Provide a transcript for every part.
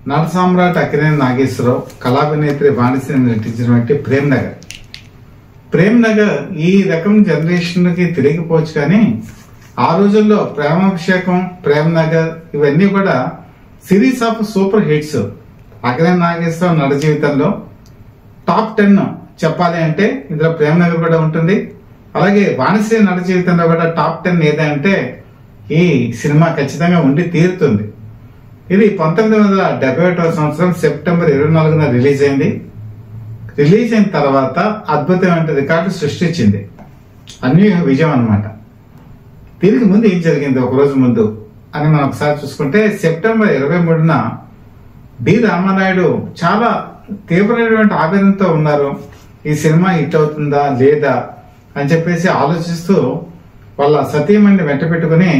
నట సామ్రాట్ అక్కినేని నాగేశ్వరరావు, కళాభినేత్రి వాణిశ్రీ నటించినటువంటి ప్రేమ్ నగర్ ఈ రకం జనరేషన్ కి తిరిగిపోవచ్చు, కానీ ఆ రోజుల్లో ప్రేమాభిషేకం, ప్రేమ్ నగర్ ఇవన్నీ కూడా series of super hits. Akkineni Nageswara నట జీవితంలో టాప్ 10 చెప్పాలి అంటే ఇందులో ప్రేమ్ నగర్ కూడా ఉంటుంది. అలాగే వాణిశ్రీ నట జీవితంలో కూడా టాప్ 10 ఏదంటే ఈ సినిమా ఖచ్చితంగా ఉండి తీరుతుంది. ఇది 1971 సంవత్సరం సెప్టెంబర్ 24న రిలీజ్ అయింది. రిలీజ్ అయిన తర్వాత అద్భుతమైన రికార్డు సృష్టించింది, అన్యూహ విజయం అన్నమాట. దీనికి ముందు ఏం జరిగింది ఒక రోజు ముందు అని మనం ఒకసారి చూసుకుంటే, సెప్టెంబర్ 23న డి రామానాయుడు చాలా తీవ్రమైనటువంటి ఆవేదనతో ఉన్నారు. ఈ సినిమా హిట్ అవుతుందా లేదా అని చెప్పేసి ఆలోచిస్తూ వాళ్ళ సతీమణిని వెంట పెట్టుకుని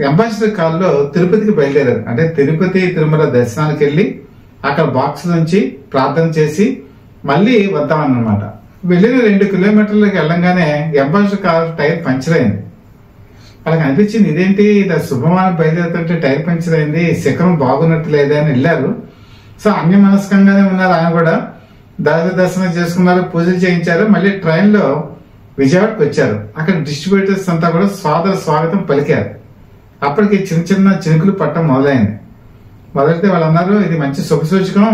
అంబాసిడర్ కారులో తిరుపతికి బయలుదేరారు. అంటే తిరుపతి తిరుమల దర్శనానికి వెళ్ళి అక్కడ బాక్స్ నుంచి ప్రార్థన చేసి మళ్ళీ వద్దామన్నమాట. వెళ్ళిన 2 కిలోమీటర్లకు వెళ్ళంగానే అంబాసిడర్ కారు టైర్ పంచర్ అయింది. వాళ్ళకి అనిపించింది, ఇదేంటి ఇలా శుభమాన బయలుదేరుతుంటే టైర్ పంచర్ అయింది, శిఖరం బాగున్నట్టు లేదా అని వెళ్ళారు. సో అన్య మనస్కంగానే ఉన్నారు. ఆయన కూడా దైవ దర్శనం చేసుకున్నారు, పూజలు చేయించారు. మళ్ళీ ట్రైన్ లో విజయవాడకు వచ్చారు. అక్కడ డిస్ట్రిబ్యూటర్స్ అంతా కూడా సాదర స్వాగతం పలికారు. అప్పటికి చిన్న చిన్న చినుకులు పట్టడం మొదలైంది. మొదలైతే వాళ్ళు అన్నారు, ఇది మంచి శుభసూచకం,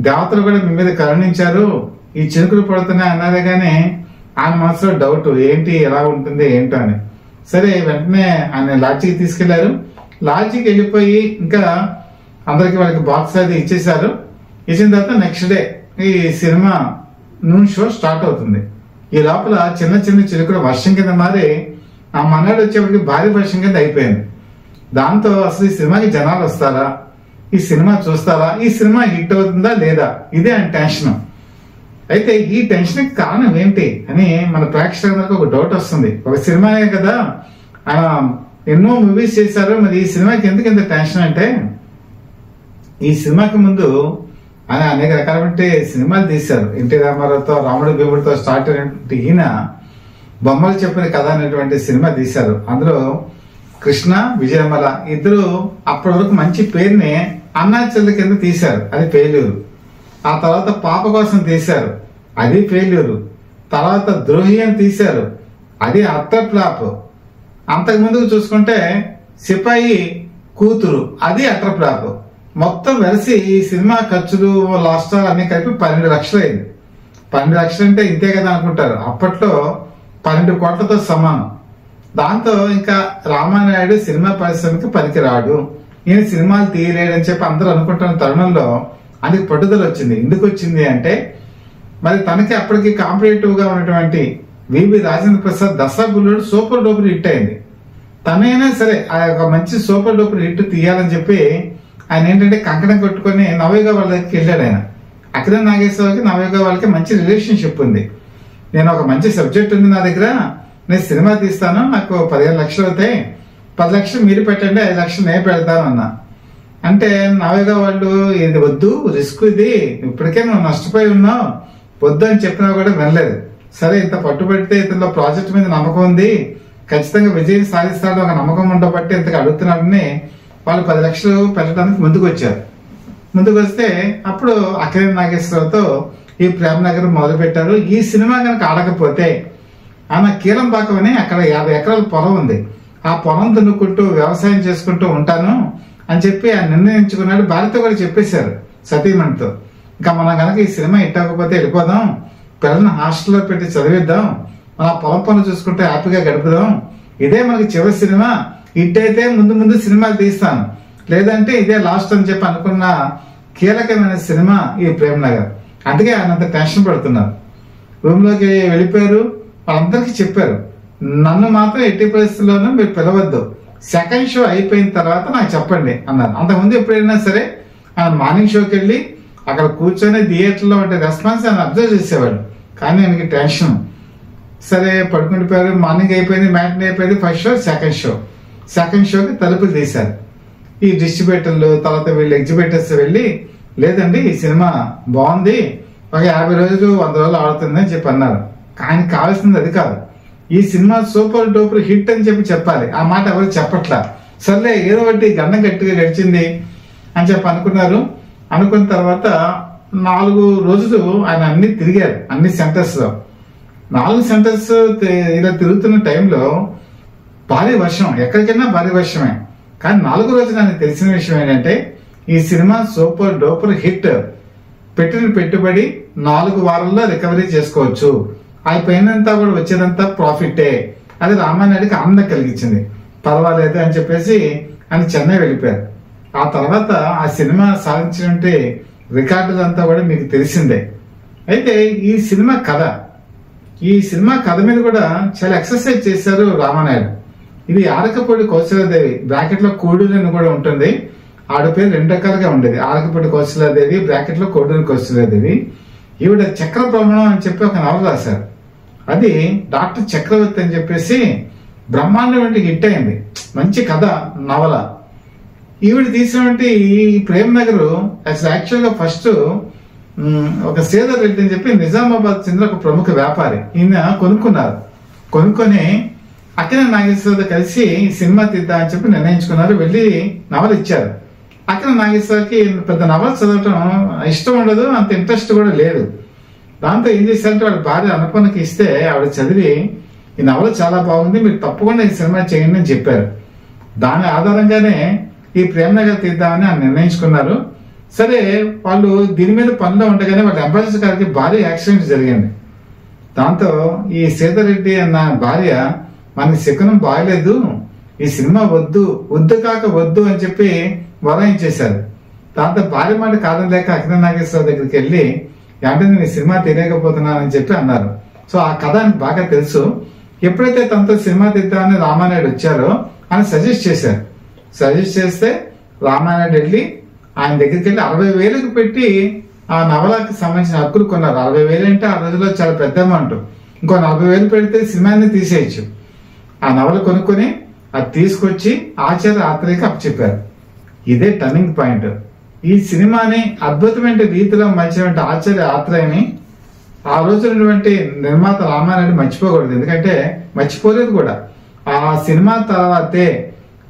దేవతలు కూడా మీ మీద కరుణించారు, ఈ చినుకులు పడుతున్నాయి అన్నారే. గానీ ఆయన మనసులో డౌట్, ఏంటి ఎలా ఉంటుంది ఏంటో అని. సరే వెంటనే ఆయన లాడ్జికి తీసుకెళ్లారు. లాడ్జికి వెళ్ళిపోయి ఇంకా అందరికి వాళ్ళకి బాక్స్ అది ఇచ్చేసారు. ఇచ్చిన తర్వాత నెక్స్ట్ డే ఈ సినిమా నూన్ షో స్టార్ట్ అవుతుంది. ఈ లోపల చిన్న చిన్న చిలుకలు వర్షం కింద మారి ఆ మన్నాడు వచ్చేప్పటికి భారీ వర్షం కింద అయిపోయింది. దాంతో అసలు ఈ సినిమాకి జనాలు వస్తారా, ఈ సినిమా చూస్తారా, ఈ సినిమా హిట్ అవుతుందా లేదా, ఇదే ఆయన టెన్షన్. అయితే ఈ టెన్షన్ కి కారణం ఏంటి అని మన ప్రేక్షకులకు ఒక డౌట్ వస్తుంది. ఒక సినిమానే కదా, ఆయన ఎన్నో మూవీస్ చేశారు, మరి ఈ సినిమాకి ఎందుకు ఇంత టెన్షన్ అంటే, ఈ సినిమాకి ముందు ఆయన అనేక రకాలైన సినిమాలు తీశారు. ఎన్టీ రామారావుతో, రాముడు భీముడితో స్టార్ట్ అయినటువంటి ఈయన బొమ్మలు చెప్పిన కథ అనేటువంటి సినిమా తీశారు. అందులో కృష్ణ, విజయమల ఇద్దరు అప్పటి వరకు మంచి పేరుని అన్నా చెల్లి కింద తీశారు, అది ఫెయిల్యూరు. ఆ తర్వాత పాప కోసం తీశారు, అది ఫెయిల్యూరు. తర్వాత ద్రోహి అని తీశారు, అది అట్టర్ ఫ్లాప్. అంతకు ముందుకు చూసుకుంటే సిపాయి కూతురు, అది అట్టర్ ఫ్లాప్. మొత్తం వెలిసి ఈ సినిమా ఖర్చులు లాస్ట్ అన్ని కలిపి 12 లక్షలు అయింది. 12 లక్షలు అంటే ఇంతే కదా అనుకుంటారు, అప్పట్లో 12 కోట్లతో సమానం. దాంతో ఇంకా రామానాయుడు సినిమా పరిశ్రమకి పనికిరాడు, ఈయన సినిమాలు తీయలేడని చెప్పి అందరూ అనుకుంటున్న తరుణంలో అందుకు పట్టుదల వచ్చింది. ఎందుకు వచ్చింది అంటే, మరి తనకి అప్పటికి కాంపిటేటివ్ గా ఉన్నటువంటి వివి Rajendra Prasad Dasara Bullodu super duper hit అయింది. తనైనా సరే ఆ యొక్క మంచి సూపర్ డూపర్ హిట్ తీయాలని చెప్పి ఆయన ఏంటంటే కంకణం కొట్టుకుని నవయుగ వాళ్ళ దగ్గరికి వెళ్ళాడు. ఆయన అక్కినేని నాగేశ్వరరావుకి నవయుగ వాళ్ళకి మంచి రిలేషన్షిప్ ఉంది. నేను ఒక మంచి సబ్జెక్ట్ ఉంది నా దగ్గర, నేను సినిమా తీస్తాను, నాకు 15 లక్షలు అవుతాయి, 10 లక్షలు మీరు పెట్టండి, 5 లక్షలు నేను పెడతాను అన్నా. అంటే నవయుగ వాళ్ళు, ఇది వద్దు, రిస్క్, ఇది ఇప్పటికే నువ్వు నష్టపోయి ఉన్నావు, వద్దు అని చెప్పినా కూడా వినలేదు. సరే ఇంత పట్టుబడితే ఇతనిలో ప్రాజెక్ట్ మీద నమ్మకం ఉంది, ఖచ్చితంగా విజయం సాధిస్తాడు ఒక నమ్మకం ఉండబట్టి ఇంతకు అడుగుతున్నాడని వాళ్ళు 10 లక్షలు పెట్టడానికి ముందుకు వచ్చారు. ముందుకు వస్తే అప్పుడు అక్కినేని నాగేశ్వరరావుతో ఈ ప్రేమ్ నగర్ మొదలు పెట్టారు. ఈ సినిమా కనుక ఆడకపోతే ఆయన కీలంపాకం అని అక్కడ 50 ఎకరాల పొలం ఉంది, ఆ పొలం దున్నుకుంటూ వ్యవసాయం చేసుకుంటూ ఉంటాను అని చెప్పి ఆయన నిర్ణయించుకున్నాడు. భార్యతో కూడా చెప్పేశారు, సతీమణితో, ఇంకా మనం కనుక ఈ సినిమా హిట్ అవ్వకపోతే వెళ్ళిపోదాం, పిల్లల్ని హాస్టల్లో పెట్టి చదివిద్దాం, మన పొలం పనులు చూసుకుంటే హ్యాపీగా గడుపుదాం, ఇదే మనకి చివరి సినిమా, హిట్ అయితే ముందు ముందు సినిమాలు తీస్తాను, లేదంటే ఇదే లాస్ట్ అని చెప్పి అనుకున్న కీలకమైన సినిమా ఈ ప్రేమ్ నగర్. అందుకే ఆయన అంత టెన్షన్ పడుతున్నారు. రూమ్ లోకి వెళ్ళిపోయారు. వాళ్ళందరికీ చెప్పారు, నన్ను మాత్రం ఎట్టి పరిస్థితుల్లోనూ మీరు పిలవద్దు, సెకండ్ షో అయిపోయిన తర్వాత నాకు చెప్పండి అన్నారు. అంతకుముందు ఎప్పుడైనా సరే ఆయన మార్నింగ్ షోకి వెళ్ళి అక్కడ కూర్చొని థియేటర్లో ఉండే రెస్పాన్స్ ఆయన అబ్జర్వ్ చేసేవాడు. కానీ ఆయనకి టెన్షన్. సరే పడుకుండిపోయారు. మార్నింగ్ అయిపోయింది, మ్యాట్ని అయిపోయింది, ఫస్ట్ షో, సెకండ్ షోకి తలుపులు తీశారు. ఈ డిస్ట్రిబ్యూటర్లు, తర్వాత వీళ్ళు ఎగ్జిబిటర్స్ వెళ్ళి, లేదండి ఈ సినిమా బాగుంది, ఒక 50 రోజులు 100 రోజులు ఆడుతుంది అని చెప్పి అన్నారు. ఆయనకి కావాల్సింది అది కాదు, ఈ సినిమా సూపర్ డూపర్ హిట్ అని చెప్పి చెప్పాలి. ఆ మాట ఎవరు చెప్పట్లా. సర్లే ఏదో ఒకటి గండం గట్టిగా గడిచింది. అని చెప్పి అనుకున్నారు. అనుకున్న తర్వాత 4 రోజులు ఆయన అన్ని తిరిగారు, అన్ని సెంటర్స్ లో. 4 సెంటర్స్ ఇలా తిరుగుతున్న టైంలో భారీ వర్షం, ఎక్కడికైనా భారీ వర్షమే. కానీ 4 రోజులు నాకు తెలిసిన విషయం ఏంటంటే ఈ సినిమా సూపర్ డూపర్ హిట్. పెట్టిన పెట్టుబడి 4 వారాల్లో రికవరీ చేసుకోవచ్చు, అయిపోయినంతా కూడా వచ్చేదంతా ప్రాఫిటే. అది రామానాయుడికి ఆనందం కలిగించింది. పర్వాలేదు అని చెప్పేసి ఆయన చెన్నై వెళ్ళిపోయారు. ఆ తర్వాత ఆ సినిమా సాధించినటువంటి రికార్డులంతా కూడా మీకు తెలిసిందే. అయితే ఈ సినిమా కథ మీద కూడా చాలా ఎక్సర్సైజ్ చేశారు రామానాయుడు. ఇది ఆరకపూడి కౌశలాదేవి బ్రాకెట్ లో కోడూరు అని కూడా ఉంటుంది. ఆవిడ పేరు 2 రకాలుగా ఉండేది, ఆరకపూడి కౌశలాదేవి బ్రాకెట్ లో కోడూరు కౌశలాదేవి. ఈవిడ చక్రభ్రమణం అని చెప్పి ఒక నవల రాశారు. అది డాక్టర్ చక్రవర్తి అని చెప్పేసి బ్రహ్మాండమైన హిట్ అయింది. మంచి కథ నవల. ఈవిడ తీసినటువంటి ఈ ప్రేమ్ నగర్ అసలు యాక్చువల్ గా ఫస్ట్ ఒక శ్రీధర్ రెడ్డి అని చెప్పి నిజామాబాద్ చెందిన ఒక ప్రముఖ వ్యాపారి ఈయన కొనుక్కున్నారు. కొనుక్కొని అక్కినేని నాగేశ్వరరావు కలిసి సినిమా తీద్దాం అని చెప్పి నిర్ణయించుకున్నారు. వెళ్ళి నవల ఇచ్చారు. అక్కినేని నాగేశ్వరరావుకి పెద్ద నవల చదవటం ఇష్టం ఉండదు, అంత ఇంట్రెస్ట్ కూడా లేదు. దాంతో ఏం చేశారంటే వాడి భార్య అనుపన్నకి ఇస్తే ఆవిడ చదివి ఈ నవల చాలా బాగుంది, మీరు తప్పకుండా ఈ సినిమా చేయండి అని చెప్పారు. దాని ఆధారంగానే ఈ ప్రేమ్ నగర్ తీద్దామని ఆయన నిర్ణయించుకున్నారు. సరే, వాళ్ళు దీని మీద పనిలో ఉండగానే వాళ్ళ అంబాసిడర్ గారికి భారీ యాక్సిడెంట్ జరిగింది. దాంతో ఈ శ్రీధర్ రెడ్డి అన్న భార్య మనకి శకునం బాగలేదు, ఈ సినిమా వద్దు కాక వద్దు అని చెప్పి వరాయించేశారు. దాంతో భార్య మాట కాదనలేక అక్కినేని నాగేశ్వరరావు దగ్గరికి వెళ్ళి అంటే నేను ఈ సినిమా తీయలేకపోతున్నానని చెప్పి అన్నారు. సో ఆ కథ ఆయనకు బాగా తెలుసు. ఎప్పుడైతే తనతో సినిమా తీద్దామని రామానాయుడు వచ్చారో ఆయన సజెస్ట్ చేశారు. సజెస్ట్ చేస్తే రామానాయుడు వెళ్ళి ఆయన దగ్గరికి వెళ్ళి 60,000కి పెట్టి ఆ నవలకి సంబంధించిన హక్కులు కొన్నారు. 60,000 అంటే ఆ రోజుల్లో చాలా పెద్ద అమౌంట్. ఇంకో 40,000 పెడితే సినిమాని తీసేయచ్చు. ఆ నవల కొనుక్కొని అది తీసుకొచ్చి ఆచార్య ఆత్రేయకి అప్పచెప్పారు. ఇదే టర్నింగ్ పాయింట్. ఈ సినిమాని అద్భుతమైన రీతిలో మలిచినటువంటి ఆచార్య ఆత్రేయని ఆ రోజు ఉన్నటువంటి నిర్మాత రామానాయుడు మర్చిపోకూడదు. ఎందుకంటే మర్చిపోలేదు కూడా. ఆ సినిమా తర్వాతే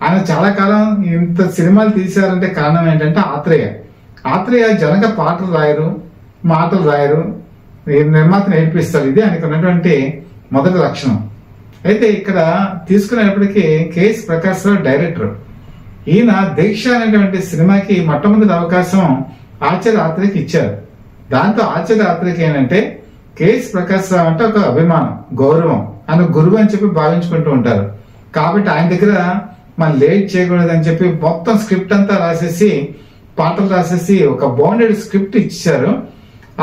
ఆయన చాలా కాలం ఇంత సినిమాలు తీశారంటే కారణం ఏంటంటే ఆత్రేయ జనక పాటలు రాయరు, మాటలు రాయరు, నిర్మాత నేర్పిస్తారు. ఇది ఆయనకు ఉన్నటువంటి మొదటి లక్షణం. అయితే ఇక్కడ తీసుకునేటప్పటికీ కేఎస్ ప్రకాష్ రావు డైరెక్టర్. ఈయన దీక్ష అనేటువంటి సినిమాకి మొట్టమొదటి అవకాశం ఆచార్య ఆత్రేయకి ఇచ్చారు. దాంతో ఆచార్య ఆత్రేయకి ఏంటంటే కేఎస్ ప్రకాష్ రావు అంటే ఒక అభిమానం, గౌరవం, ఆయన గురువు అని చెప్పి భావించుకుంటూ ఉంటారు. కాబట్టి ఆయన దగ్గర మనం లేట్ చేయకూడదని చెప్పి మొత్తం స్క్రిప్ట్ అంతా రాసేసి, పాటలు రాసేసి ఒక బౌండెడ్ స్క్రిప్ట్ ఇచ్చారు.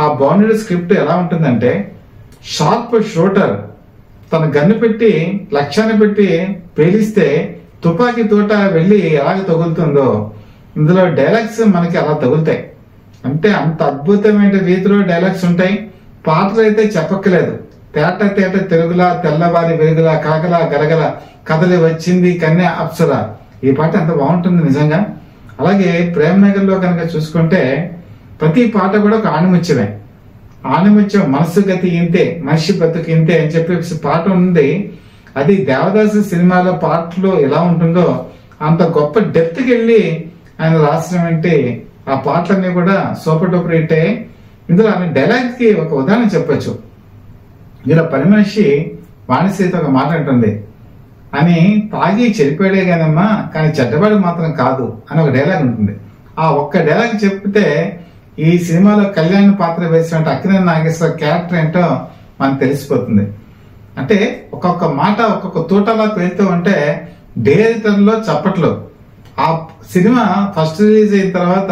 ఆ బౌండెడ్ స్క్రిప్ట్ ఎలా ఉంటుందంటే షార్ప్ షూటర్ తన గన్ను పెట్టి లక్ష్యాన్ని పెట్టి పేలిస్తే తుపాకీ తోట వెళ్ళి ఎలాగ తగులుతుందో ఇందులో డైలాగ్స్ మనకి అలా తగులుతాయి. అంటే అంత అద్భుతమైన రీతిలో డైలాగ్స్ ఉంటాయి. పాటలు అయితే చెప్పక్కలేదు. తేట తెలుగులా తెల్లవారి వెలుగులా కాకలా గలగల కథలి వచ్చింది కన్య అప్సర. ఈ పాట ఎంత బాగుంటుంది నిజంగా. అలాగే ప్రేమ్ నగర్ లో కనుక చూసుకుంటే ప్రతి పాట కూడా ఒక ఆణిముత్యమే. ఆణిముత్యం మనసు గతి ఇంతే, మనిషి బతుకు ఇంతే అని చెప్పి పాట ఉంది. అది దేవదాసు సినిమాలో పాటలు ఎలా ఉంటుందో అంత గొప్ప డెప్త్కి వెళ్ళి ఆయన రాసినటువంటి ఆ పాటలన్నీ కూడా సూపర్ డూపర్ హిట్ అయ్యాయి. ఇందులో ఆయన డైలాగ్ కి ఒక ఉదాహరణ చెప్పొచ్చు. ఇలా పని మనిషి వాణిశ్రీతో ఒక మాట అంటుంది, అని తాగి చెడిపోయాడే కానమ్మా కానీ చెడ్డవాడు మాత్రం కాదు అని ఒక డైలాగ్ ఉంటుంది. ఆ ఒక్క డైలాగ్ చెప్తే ఈ సినిమాలో కళ్యాణ్ పాత్ర వేసినట్టు అక్కినేని నాగేశ్వర క్యారెక్టర్ ఏంటో మనకు తెలిసిపోతుంది. అంటే ఒక్కొక్క మాట ఒక్కొక్క తోటలా పేరుతూ ఉంటే థియేటర్లో చప్పట్లు. ఆ సినిమా ఫస్ట్ రిలీజ్ అయిన తర్వాత,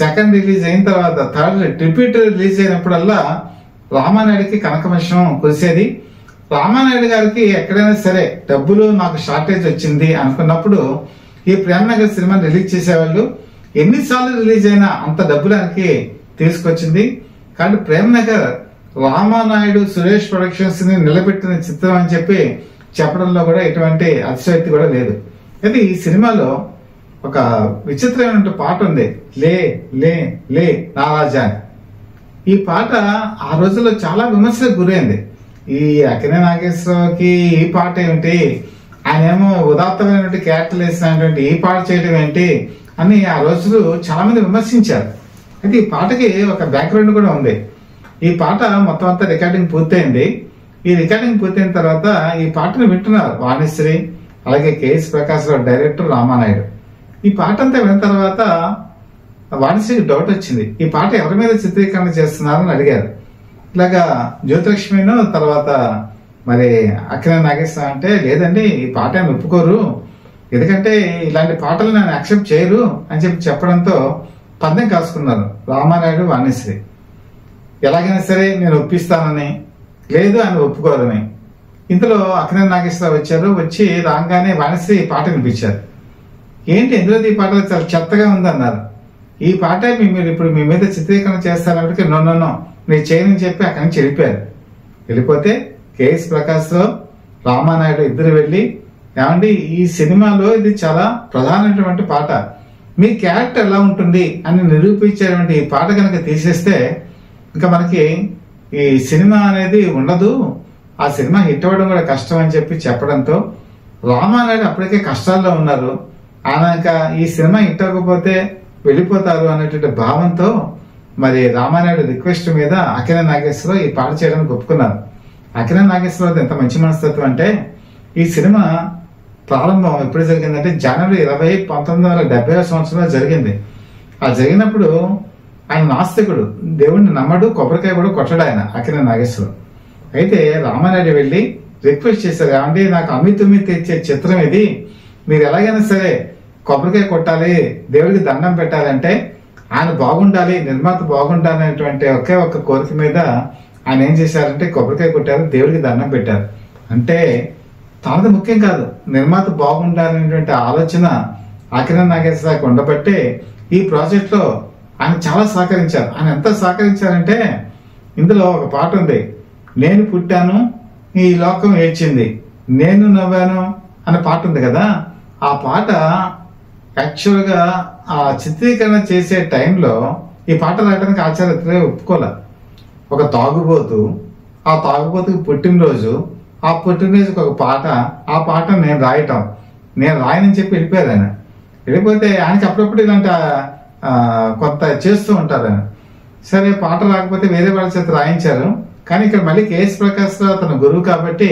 సెకండ్ రిలీజ్ అయిన తర్వాత, థర్డ్ రిపీట్ రిలీజ్ అయినప్పుడల్లా రామానాయుడికి కనకమషం కురిసేది. రామానాయుడు గారికి ఎక్కడైనా సరే డబ్బులు నాకు షార్టేజ్ వచ్చింది అనుకున్నప్పుడు ఈ ప్రేమ్ నగర్ సినిమా రిలీజ్ చేసేవాళ్ళు. ఎన్నిసార్లు రిలీజ్ అయినా అంత డబ్బులు ఆయనకి తీసుకొచ్చింది. కాబట్టి ప్రేమ్ నగర్ రామానాయుడు సురేష్ ప్రొడక్షన్స్ ని నిలబెట్టిన చిత్రం అని చెప్పి చెప్పడంలో కూడా ఎటువంటి అతిశయోక్తి కూడా లేదు. అయితే ఈ సినిమాలో ఒక విచిత్రమైన పాట ఉంది, లే లే లే నా రాజా. ఈ పాట ఆ రోజుల్లో చాలా విమర్శలకు గురైంది. ఈ అక్కినేని నాగేశ్వరరావుకి ఈ పాట ఏమిటి, ఆయన ఏమో ఉదాత్తమైనటువంటి క్యారెక్టర్ వేసినటువంటి ఈ పాట చేయడం ఏంటి, అని ఆ రోజులు చాలా మంది విమర్శించారు. అయితే ఈ పాటకి ఒక బ్యాక్గ్రౌండ్ కూడా ఉంది. ఈ పాట మొత్తం అంతా రికార్డింగ్ పూర్తయింది. ఈ రికార్డింగ్ పూర్తయిన తర్వాత ఈ పాటను వింటున్నారు వాణిశ్రీ, అలాగే కేఎస్ ప్రకాశ్రావు డైరెక్టర్ రామానాయుడు. ఈ పాట అంతా విన్న తర్వాత వాణిశ్రీకి డౌట్ వచ్చింది, ఈ పాట ఎవరి మీద చిత్రీకరణ చేస్తున్నారని అడిగారు. ఇలాగా జ్యోతిలక్ష్మిను తర్వాత మరి అక్కినేని నాగేశ్వరరావు అంటే, లేదండి ఈ పాట ఆయన ఒప్పుకోరు, ఎందుకంటే ఇలాంటి పాటలు నేను యాక్సెప్ట్ చేయరు అని చెప్పడంతో పందెం కాసుకున్నారు రామానాయుడు వాణిశ్రీ. ఎలాగైనా సరే నేను ఒప్పిస్తానని, లేదు ఆయన ఒప్పుకోరని. ఇంతలో అక్కినేని నాగేశ్వరరావు వచ్చారు. వచ్చి రాగానే వాణిశ్రీ ఈ పాట వినిపించారు. ఏంటి ఎందులో ఈ పాట చాలా చెత్తగా ఉందన్నారు. ఈ పాట మీరు ఇప్పుడు మీ మీద చిత్రీకరణ చేస్తానప్పటికీ నో నేను చేయనని చెప్పి అక్కడి నుంచి వెళ్ళిపోయారు. వెళ్ళిపోతే కేఎస్ ప్రకాశ్రావు రామానాయుడు ఇద్దరు వెళ్ళి, ఏమండి ఈ సినిమాలో ఇది చాలా ప్రధానమైనటువంటి పాట, మీ క్యారెక్టర్ ఎలా ఉంటుంది అని నిరూపించేటువంటి ఈ పాట కనుక తీసేస్తే ఇంకా మనకి ఈ సినిమా అనేది ఉండదు, ఆ సినిమా హిట్ అవ్వడం కూడా కష్టం అని చెప్పడంతో రామానాయుడు అప్పటికే కష్టాల్లో ఉన్నారు. ఆయన ఇంకా ఈ సినిమా హిట్ అవ్వకపోతే వెళ్ళిపోతారు అనేటువంటి భావంతో మరి రామానాయుడు రిక్వెస్ట్ మీద అక్కినేని నాగేశ్వరరావు ఈ పాట చేయడానికి ఒప్పుకున్నారు. అక్కినేని నాగేశ్వరరావు ఎంత మంచి మనస్తత్వం అంటే, ఈ సినిమా ప్రారంభం ఎప్పుడు జరిగిందంటే జనవరి 20, 1970వ సంవత్సరంలో జరిగింది. ఆ జరిగినప్పుడు ఆయన నాస్తికుడు, దేవుడిని నమ్మడు, కొబ్బరికాయ కూడా కొట్టడు ఆయన అక్కినేని నాగేశ్వరరావు. అయితే రామానాయుడు వెళ్ళి రిక్వెస్ట్ చేశారు, ఏమంటే నాకు అమ్మి తెచ్చే చిత్రం ఇది, మీరు ఎలాగైనా సరే కొబ్బరికాయ కొట్టాలి, దేవుడికి దండం పెట్టాలంటే ఆయన బాగుండాలి, నిర్మాత బాగుండాలి అనేటువంటి ఒకే ఒక్క కోరిక మీద ఆయన ఏం చేశారంటే కొబ్బరికాయ కొట్టారు, దేవుడికి దండం పెట్టారు. అంటే తనది ముఖ్యం కాదు, నిర్మాత బాగుండాలనేటువంటి ఆలోచన అక్కినేని నాగేశ్వరరావుకి ఉండబట్టే ఈ ప్రాజెక్ట్ లో ఆయన చాలా సహకరించారు. ఆయన ఎంత సహకరించారంటే ఇందులో ఒక పాట ఉంది, నేను పుట్టాను ఈ లోకం ఏడ్చింది, నేను నవ్వాను అనే పాట ఉంది కదా. ఆ పాట యాక్చువల్ గా ఆ చిత్రీకరణ చేసే టైంలో ఈ పాట రాయడానికి ఆచార్య ఒప్పుకోలే. ఒక తాగుబోతు, ఆ తాగుబోతుకి పుట్టినరోజు, ఆ పుట్టినరోజుకి ఒక పాట, ఆ పాట నేను రాయనని చెప్పి వెళ్ళిపోయారు ఆయన. వెళ్ళిపోతే ఆయనకి అప్పుడప్పుడు ఇలాంటి కొంత చేస్తూ ఉంటారు ఆయన. సరే పాట రాకపోతే వేరే వాళ్ళ చేత రాయించారు. కానీ ఇక్కడ మళ్ళీ కేఎస్ ప్రకాశ్రావు తన గురువు కాబట్టి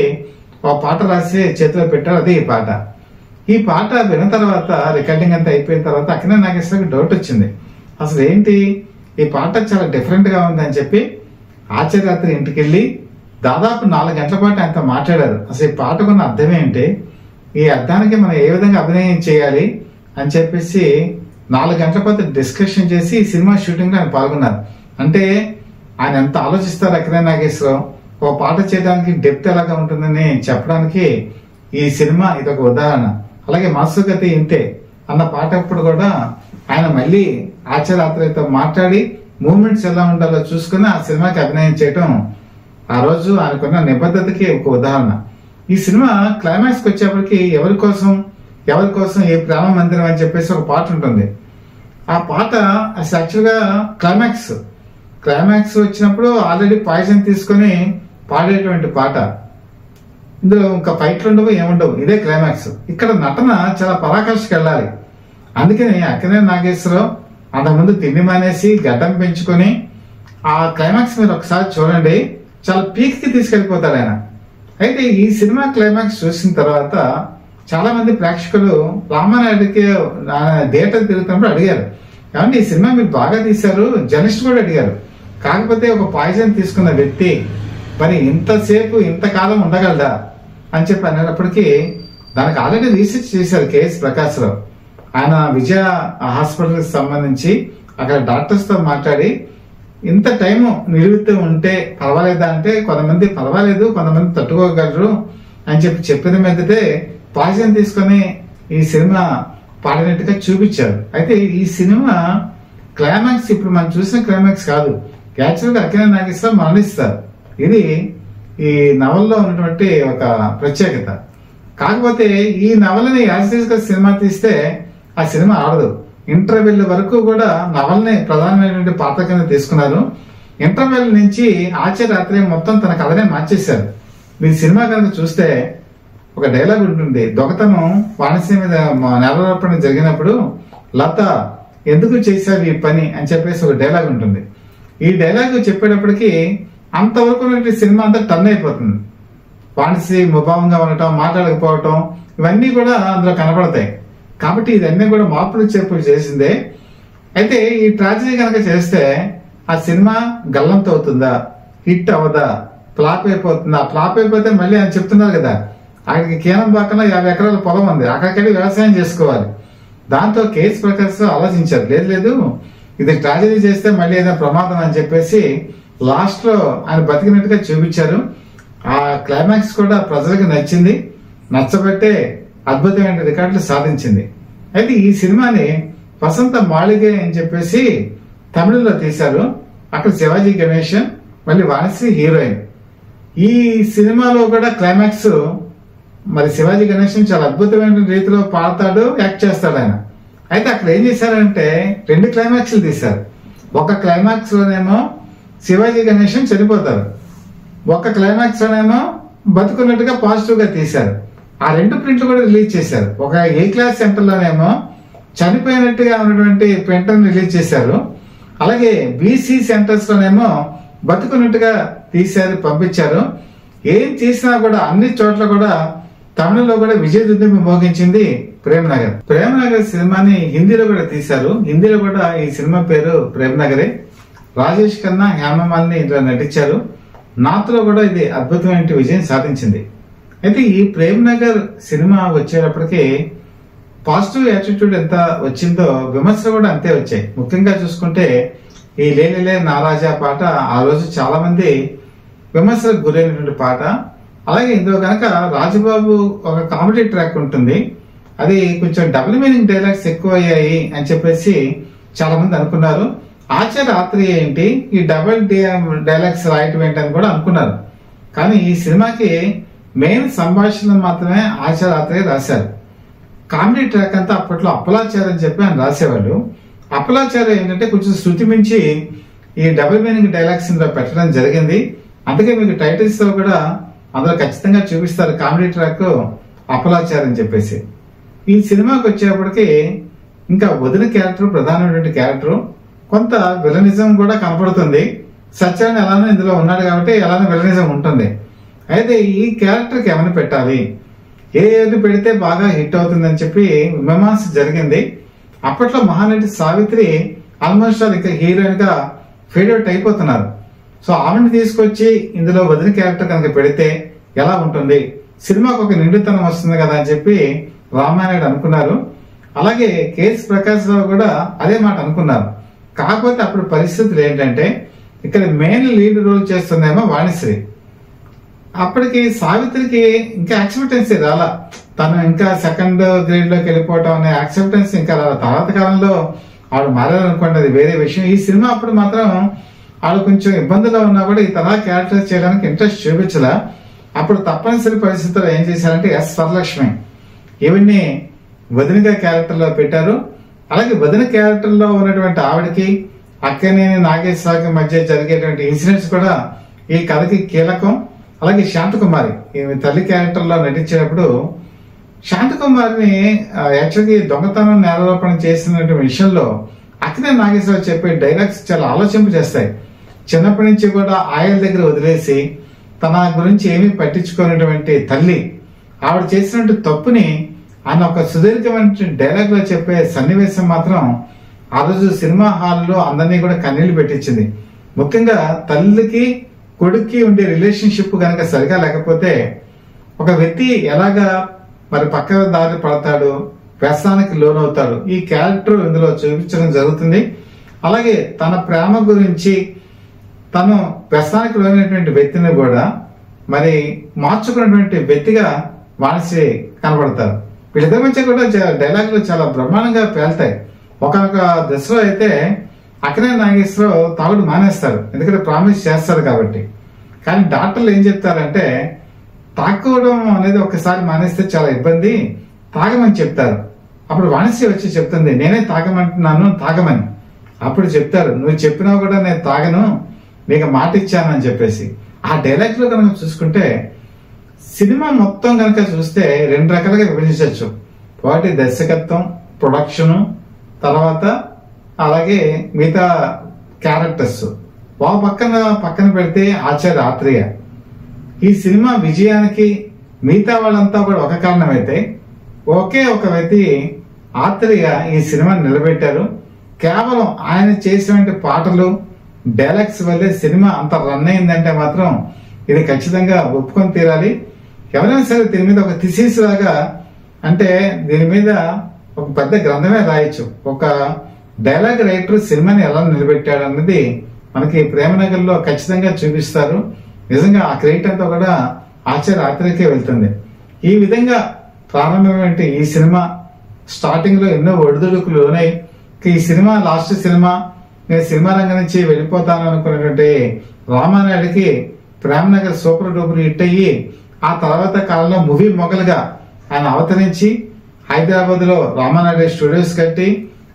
ఆ పాట రాసి చేతిలో పెట్టారు, అదే ఈ పాట. ఈ పాట విన్న తర్వాత రికార్డింగ్ అంతా అయిపోయిన తర్వాత అక్కినేని నాగేశ్వరరావుకి డౌట్ వచ్చింది, అసలు ఏంటి ఈ పాట చాలా డిఫరెంట్ గా ఉంది అని చెప్పి ఆచార్య ఇంటికి వెళ్ళి దాదాపు 4 గంటల పాటు ఆయనతో మాట్లాడారు. అసలు ఈ పాటకున్న అర్థం ఏంటి, ఈ అర్థానికి మనం ఏ విధంగా అభినయం చేయాలి అని చెప్పేసి 4 గంటల పాటు డిస్కషన్ చేసి ఈ సినిమా షూటింగ్ లో ఆయన పాల్గొన్నారు. అంటే ఆయన ఎంత ఆలోచిస్తారు అక్కినేని నాగేశ్వరరావు, ఒక పాట చేయడానికి డెప్త్ ఎలాగా ఉంటుందని చెప్పడానికి ఈ సినిమా ఇదొక ఉదాహరణ. అలాగే మనసుగతి ఇంతే అన్న పాట అప్పుడు కూడా ఆయన మళ్ళీ ఆచార్యతో మాట్లాడి మూమెంట్స్ ఎలా ఉండాలో చూసుకుని ఆ సినిమాకి అభినయం చేయటం ఆ రోజు ఆయనకున్న నిబద్ధతకి ఒక ఉదాహరణ. ఈ సినిమా క్లైమాక్స్ కి వచ్చేప్పటికి ఎవరి కోసం ఏ ప్రేమ మందిరం అని చెప్పేసి ఒక పాట ఉంటుంది. ఆ పాట అసలు యాక్చువల్గా క్లైమాక్స్ వచ్చినప్పుడు ఆల్రెడీ పాయిజన్ తీసుకొని పాడేటువంటి పాట. ఇందులో ఇంకా ఫైట్లు ఉండవు, ఏముండవు, ఇదే క్లైమాక్స్. ఇక్కడ నటన చాలా పరాకాష్కి వెళ్ళాలి. అందుకని అక్కినేని నాగేశ్వరరావు అంతకుముందు తిండి మానేసి గడ్డం పెంచుకొని ఆ క్లైమాక్స్ మీరు ఒకసారి చూడండి, చాలా పీక్ కి తీసుకెళ్లిపోతాడు ఆయన. అయితే ఈ సినిమా క్లైమాక్స్ చూసిన తర్వాత చాలా మంది ప్రేక్షకులు రామానాయుడికి థియేటర్ తిరుగుతున్నప్పుడు అడిగారు, ఏమంటే ఈ సినిమా మీరు బాగా తీశారు, జర్నలిస్ట్ కూడా అడిగారు, కాకపోతే ఒక పాయిజన్ తీసుకున్న వ్యక్తి మరి ఇంతసేపు ఇంతకాలం ఉండగలదా అని చెప్పి అనేటప్పటికీ దానికి ఆల్రెడీ రీసెర్చ్ చేశారు కేఎస్ ప్రకాశ్రావు. ఆయన విజయ హాస్పిటల్ కి సంబంధించి అక్కడ డాక్టర్స్ తో మాట్లాడి ఇంత టైము నిలుగుతూ ఉంటే పర్వాలేదా అంటే కొంతమంది పర్వాలేదు, కొంతమంది తట్టుకోగలరు అని చెప్పిన మీదటే పాయిజన్ తీసుకొని ఈ సినిమా పాడినట్టుగా చూపించారు. అయితే ఈ సినిమా క్లైమాక్స్ ఇప్పుడు మనం చూసిన క్లైమాక్స్ కాదు, యాక్చువల్గా అక్కినేని నాగేశ్వరరావు మరణిస్తారు. ఇది ఈ నవల్లో ఉన్నటువంటి ఒక ప్రత్యేకత. కాకపోతే ఈ నవలని యాజ్ గా సినిమా తీస్తే ఆ సినిమా ఆడదు. ఇంటర్వెల్ వరకు కూడా నవల్ని ప్రధానమైనటువంటి పాత్ర కింద తీసుకున్నారు. ఇంటర్వెల్ నుంచి ఆచార్య మొత్తం తన కథనే మార్చేశారు. మీ సినిమా కనుక చూస్తే ఒక డైలాగ్ ఉంటుంది, దొంగతనం వాణిశ్రీ మీద నేరారోపణ జరిగినప్పుడు లత ఎందుకు చేశావు ఈ పని అని చెప్పేసి ఒక డైలాగ్ ఉంటుంది. ఈ డైలాగ్ చెప్పేటప్పటికి అంతవరకు సినిమా అంతా టర్న్ అయిపోతుంది. వాణిశ్రీ ముభావంగా ఉండటం, మాట్లాడకపోవటం ఇవన్నీ కూడా అందులో కనపడతాయి. కాబట్టి ఇదన్నీ కూడా మార్పులు చేర్పులు చేసిందే. అయితే ఈ ట్రాజడీ కనుక చేస్తే ఆ సినిమా గల్లంత అవుతుందా, హిట్ అవదా, ఫ్లాప్ అయిపోతుందా? ఫ్లాప్ అయిపోతే మళ్ళీ అని చెప్తున్నారు కదా, అక్కడికి కీనంబాకంలో 50 ఎకరాల పొలం ఉంది, అక్కడికెళ్ళి వ్యవసాయం చేసుకోవాలి. దాంతో కేఎస్ ప్రకాష్ ఆలోచించారు, లేదు ఇది ట్రాజడీ చేస్తే మళ్ళీ ఏదైనా ప్రమాదం అని చెప్పేసి లాస్ట్ లో ఆయన బతికినట్టుగా చూపించారు. ఆ క్లైమాక్స్ కూడా ప్రజలకు నచ్చింది, నచ్చబట్టే అద్భుతమైన రికార్డులు సాధించింది. అయితే ఈ సినిమాని వసంత మాళిగే అని చెప్పేసి తమిళంలో తీశారు. అక్కడ శివాజీ గణేశన్, మళ్ళీ వాణిశ్రీ హీరోయిన్. ఈ సినిమాలో కూడా క్లైమాక్స్ మరి శివాజీ గణేశన్ చాలా అద్భుతమైన రీతిలో పాడతాడు, యాక్ట్ చేస్తాడు ఆయన. అయితే అక్కడ ఏం చేశారంటే 2 క్లైమాక్స్లు తీశారు. ఒక క్లైమాక్స్ లోనేమో శివాజీ గణేశన్ చనిపోతారు, ఒక క్లైమాక్స్ లోనేమో బతుకున్నట్టుగా పాజిటివ్ గా తీశారు. ఆ 2 ప్రింట్లు కూడా రిలీజ్ చేశారు. ఒక ఏ క్లాస్ సెంటర్ లోనేమో చనిపోయినట్టుగా ఉన్నటువంటి ప్రింట్ రిలీజ్ చేశారు. అలాగే బీసీ సెంటర్స్ లోనేమో బతుకున్నట్టుగా తీశారు, పంపించారు. ఏం చేసినా కూడా అన్ని చోట్ల కూడా తమిళంలో కూడా విజయదుందుబి మోగించింది ప్రేమనగర్. ప్రేమనగర్ సినిమాని హిందీలో కూడా తీశారు. హిందీలో కూడా ఈ సినిమా పేరు ప్రేమనగరే. రాజేష్ ఖన్నా, హేమమాలిని ఇందులో నటించారు. నార్త్లో కూడా ఇది అద్భుతమైన విజయం సాధించింది. అయితే ఈ ప్రేమనగర్ సినిమా వచ్చేటప్పటికి పాజిటివ్ యాటిట్యూడ్ ఎంత వచ్చిందో విమర్శలు కూడా అంతే వచ్చాయి. ముఖ్యంగా చూసుకుంటే ఈ లేలే నారాజా పాట ఆ రోజు చాలా మంది విమర్శలకు గురైనటువంటి పాట. అలాగే ఇందులో కనుక రాజబాబు ఒక కామెడీ ట్రాక్ ఉంటుంది, అది కొంచెం డబుల్ మీనింగ్ డైలాగ్స్ ఎక్కువ అయ్యాయి అని చెప్పేసి చాలా మంది అనుకున్నారు. ఆచార్య ఆత్రేయ ఏంటి ఈ డబుల్ డైలాగ్స్ రాయటం ఏంటి అని కూడా అనుకున్నారు. కానీ ఈ సినిమాకి మెయిన్ సంభాషణ మాత్రమే ఆచార్య ఆత్రేయ రాశారు. కామెడీ ట్రాక్ అంతా అప్పట్లో అప్పలాచార్య అని చెప్పి ఆయన రాసేవాళ్ళు. అప్పలాచార్య ఏంటంటే కొంచెం శృతి మించి ఈ డబుల్ మీనింగ్ డైలాగ్స్ ఇందులో పెట్టడం జరిగింది. అందుకే మీకు టైటిల్స్ లో కూడా అందులో ఖచ్చితంగా చూపిస్తారు కామెడీ ట్రాక్ అప్పలాచార్య అని చెప్పేసి. ఈ సినిమాకి వచ్చేప్పటికి ఇంకా వదిన క్యారెక్టర్ ప్రధానమైనటువంటి క్యారెక్టర్, కొంత విలనిజం కూడా కనపడుతుంది. సత్యాన్ని ఎలానో ఇందులో ఉన్నాడు కాబట్టి ఎలానో విలనిజం ఉంటుంది. అయితే ఈ క్యారెక్టర్కి ఏమైనా పెట్టాలి, ఏది పెడితే బాగా హిట్ అవుతుందని చెప్పి మీమాంస జరిగింది. అప్పట్లో మహానటి సావిత్రి ఆల్మోస్ట్ ఇంకా హీరోయిన్ గా ఫేడ్ అవుట్ అయిపోతున్నారు. సో ఆమెను తీసుకొచ్చి ఇందులో వదిన క్యారెక్టర్ కనుక పెడితే ఎలా ఉంటుంది, సినిమాకు ఒక నిండుతనం వస్తుంది కదా అని చెప్పి రామానాయుడు అనుకున్నారు. అలాగే కేఎస్ ప్రకాష్ రావు కూడా అదే మాట అనుకున్నారు. కాకపోతే అప్పుడు పరిస్థితులు ఏంటంటే ఇక్కడ మెయిన్ లీడ్ రోల్ చేస్తుందేమో వాణిశ్రీ. అప్పటికి సావిత్రికి ఇంకా యాక్సెప్టెన్సీ రాలా, తను ఇంకా సెకండ్ గ్రేడ్ లోకి వెళ్ళిపోవటం అనే యాక్సెప్టెన్స్ ఇంకా రాలా. తర్వాత కాలంలో ఆవిడ మారాలనుకోండి, అది వేరే విషయం. ఈ సినిమా అప్పుడు మాత్రం ఆవిడ కొంచెం ఇబ్బందుల్లో ఉన్నా కూడా ఈ తరహా క్యారెక్టర్స్ చేయడానికి ఇంట్రెస్ట్ చూపించలా. అప్పుడు తప్పనిసరి పరిస్థితుల్లో ఏం చేశారంటే ఎస్ వరలక్ష్మి ఈవిడ్ని వదినగా క్యారెక్టర్ లో పెట్టారు. అలాగే వదిన క్యారెక్టర్ లో ఉన్నటువంటి ఆవిడకి అక్కనేని నాగేశ్వరరావుకి మధ్య జరిగేటువంటి ఇన్సిడెంట్స్ కూడా ఈ కథకి కీలకం. అలాగే శాంతకుమారి ఈమె తల్లి క్యారెక్టర్ లో నటించినప్పుడు శాంతకుమారిని యాక్చువల్గా దొంగతనం నేరారోపణ చేసినటువంటి విషయంలో అక్కనేని నాగేశ్వరరావు చెప్పే డైలాగ్స్ చాలా ఆలోచింపు చేస్తాయి. చిన్నప్పటి నుంచి కూడా ఆయన దగ్గర వదిలేసి తన గురించి ఏమీ పట్టించుకున్నటువంటి తల్లి ఆవిడ చేసినటువంటి తప్పుని ఆయన ఒక సుదీర్ఘమైన డైలాగ్ లో చెప్పే సన్నివేశం మాత్రం ఆ రోజు సినిమా హాల్లో అందరినీ కూడా కన్నీళ్లు పెట్టించింది. ముఖ్యంగా తల్లికి కొడుక్కి ఉండే రిలేషన్షిప్ కనుక సరిగా లేకపోతే ఒక వ్యక్తి ఎలాగా మరి పక్క దారి పడతాడు, వ్యసనానికి లోనవుతాడు, ఈ క్యారెక్టర్ ఇందులో చూపించడం జరుగుతుంది. అలాగే తన ప్రేమ గురించి తను వ్యసనానికి లోనైనటువంటి వ్యక్తిని కూడా మరి మార్చుకున్నటువంటి వ్యక్తిగా వాణిశ్రీ కనబడతారు. వీళ్ళిద్దరి మధ్య కూడా డైలాగులు చాలా బ్రహ్మాండంగా పేల్తాయి. ఒకనొక దశలో అయితే అక్కినేని నాగేశ్వరరావు తాగుడు మానేస్తారు, ఎందుకంటే ప్రామిస్ చేస్తారు కాబట్టి. కానీ డాక్టర్లు ఏం చెప్తారంటే తాగుకోవడం అనేది ఒకసారి మానేస్తే చాలా ఇబ్బంది, తాగమని చెప్తారు. అప్పుడు వాణిశ్రీ వచ్చి చెప్తుంది నేనే తాగమంటున్నాను, తాగమని. అప్పుడు చెప్తారు నువ్వు చెప్పినా కూడా నేను తాగను, నీకు మాట ఇచ్చాను అని చెప్పేసి. ఆ డైలాగ్ లో కనుక చూసుకుంటే సినిమా మొత్తం కనుక చూస్తే 2 రకాలుగా విభజించవచ్చు. ఒకటి దర్శకత్వం, ప్రొడక్షన్, తర్వాత అలాగే మిగతా క్యారెక్టర్స్ పక్కన పెడితే ఆచార్య ఆత్రేయ. ఈ సినిమా విజయానికి మిగతా వాళ్ళంతా కూడా ఒక కారణమైతే ఒకే ఒక వ్యక్తి ఆత్రేయ ఈ సినిమాని నిలబెట్టారు. కేవలం ఆయన చేసినటువంటి పాటలు డైలాగ్స్ వల్లే సినిమా అంత రన్ అయిందంటే మాత్రం ఇది ఖచ్చితంగా ఒప్పుకొని తీరాలి. ఎవరైనా సరే దీని మీద ఒక థిసిస్ లాగా, అంటే దీని మీద ఒక పెద్ద గ్రంథమే రాయొచ్చు. ఒక డైలాగ్ రైటర్ సినిమాని ఎలా నిలబెట్టాడు అన్నది మనకి ప్రేమనగర్లో ఖచ్చితంగా చూపిస్తారు. నిజంగా ఆ క్రెడిట్ అంతా కూడా ఆచార్య ఆత్రేయకే వెళ్తుంది. ఈ విధంగా ప్రారంభమైన ఈ సినిమా స్టార్టింగ్ లో ఎన్నో ఒడిదుడుకులు ఉన్నాయి. ఈ సినిమా లాస్ట్ సినిమా, నేను సినిమా రంగం నుంచి వెళ్ళిపోతాను అనుకున్నటువంటి రామానాయుడికి ప్రేమనగర్ సూపర్ డూపర్ హిట్ అయ్యి ఆ తర్వాత కాలంలో మూవీ మొగలుగా ఆయన అవతరించి హైదరాబాద్ లో రామానాయుడు స్టూడియోస్ కట్టి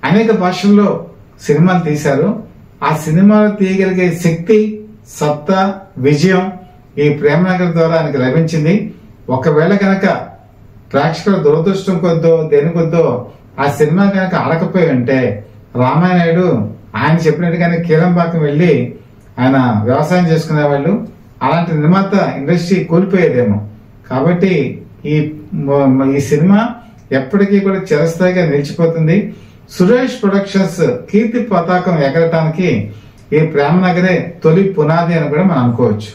అనేక భాషల్లో సినిమాలు తీశారు. ఆ సినిమాలు తీయగలిగే శక్తి, సత్తా, విజయం ఈ ప్రేమనగర్ ద్వారా ఆయనకు లభించింది. ఒకవేళ కనుక ప్రేక్షకుల దురదృష్టం కొద్దో దేని కొద్దో ఆ సినిమా కనుక ఆడకపోయి ఉంటే రామానాయుడు ఆయన చెప్పినట్టుగానే కీలంపాకం వెళ్ళి ఆయన వ్యవసాయం చేసుకునేవాళ్ళు. అలాంటి నిర్మాత ఇండస్ట్రీ కూలిపోయేదేమో. కాబట్టి ఈ సినిమా ఎప్పటికీ కూడా చిరస్థాయిగా నిలిచిపోతుంది. సురేష్ ప్రొడక్షన్స్ కీర్తి పతాకం ఎగరటానికి ఈ ప్రేమనగరే తొలి పునాది అని కూడా మనం అనుకోవచ్చు.